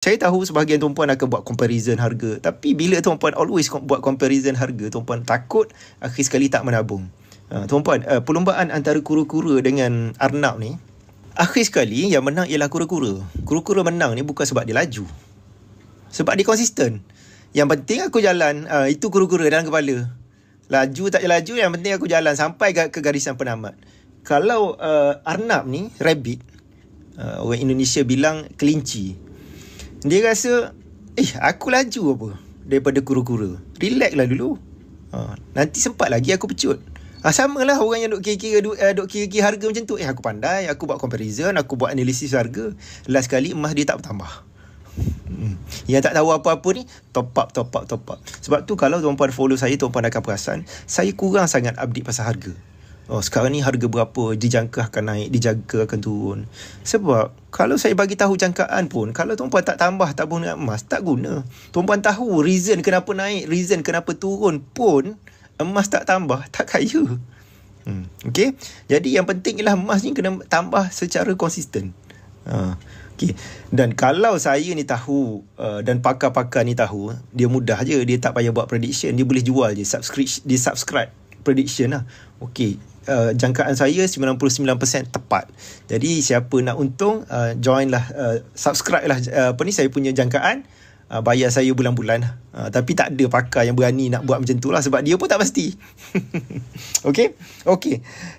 Saya tahu sebahagian tuan-puan akan buat comparison harga. Tapi bila tuan-puan always buat comparison harga, tuan-puan takut akhir sekali tak menabung. Tuan-puan, perlombaan antara kura-kura dengan arnab ni, akhir sekali yang menang ialah kura-kura. Kura-kura menang ni bukan sebab dia laju. Sebab dia konsisten. Yang penting aku jalan, itu kura-kura dalam kepala. Laju tak laju, yang penting aku jalan sampai ke garisan penamat. Kalau arnab ni, rabbit, orang Indonesia bilang kelinci. Dia rasa, aku laju apa daripada kura-kura. Relax lah dulu. Nanti sempat lagi aku pecut. Sama lah orang yang duk kira-kira harga macam tu. Aku pandai, aku buat comparison, aku buat analisis harga. Last kali emas dia tak bertambah. Yang tak tahu apa-apa ni, top up. Sebab tu kalau tuan-puan follow saya, tuan-puan akan perasan saya kurang sangat update pasal harga. Sekarang ni harga berapa, dijangka akan naik, dijangka akan turun. Sebab kalau saya bagi tahu jangkaan pun, kalau tuan-puan tak tambah tabung dengan emas, tak guna. Tuan-puan tahu reason kenapa naik, reason kenapa turun pun, emas tak tambah, tak kaya. Okay? Jadi yang penting ialah emas ni kena tambah secara konsisten. Okay. Dan kalau saya ni tahu, dan pakar-pakar ni tahu, dia mudah je, dia tak payah buat prediction, dia boleh jual je, subscribe prediction lah. Okay, jangkaan saya 99% tepat. Jadi siapa nak untung, join lah, subscribe lah saya punya jangkaan, bayar saya bulan-bulan. Tapi tak ada pakar yang berani nak buat macam tu lah, sebab dia pun tak pasti. Okay.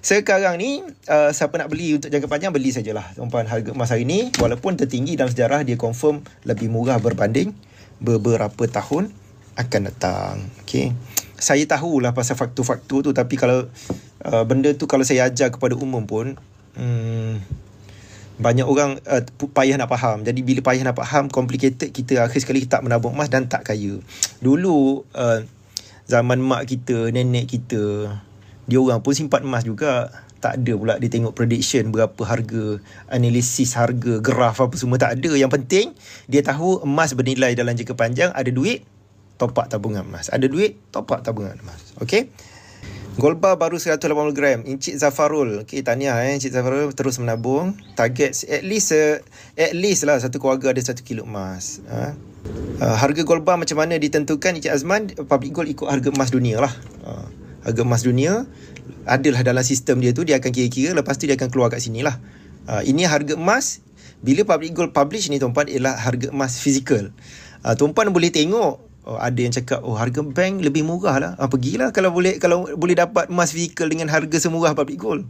Sekarang ni siapa nak beli untuk jangka panjang, beli sajalah tuan-puan. Harga emas hari ni walaupun tertinggi dalam sejarah, dia confirm lebih murah berbanding beberapa tahun akan datang. Okay, saya tahulah pasal faktor-faktor tu, tapi kalau benda tu kalau saya ajar kepada umum pun, banyak orang payah nak faham. Jadi bila payah nak faham, complicated, kita akhir sekali tak menabung emas dan tak kaya. Dulu zaman mak kita, nenek kita, dia orang pun simpan emas juga. Tak ada pula dia tengok prediction berapa harga, analisis harga, graf apa semua, tak ada. Yang penting dia tahu emas bernilai dalam jangka panjang, ada duit, top up tabungan emas. Ada duit, top up tabungan emas. Okay. Gold bar baru 180 gram. Encik Zafarul. Okay, tahniah Encik Zafarul, terus menabung. Target at least lah satu keluarga ada 1 kilo emas. Harga gold bar macam mana ditentukan, Encik Azman? Public Gold ikut harga emas dunia lah. Harga emas dunia adalah dalam sistem dia tu, dia akan kira-kira, lepas tu dia akan keluar kat sini lah. Ini harga emas. Bila Public Gold publish ni tuan-puan, ialah harga emas fizikal. Tuan-puan boleh tengok, ada yang cakap harga bank lebih murah lah. Pergilah kalau boleh dapat emas vehicle dengan harga semurah Public Gold.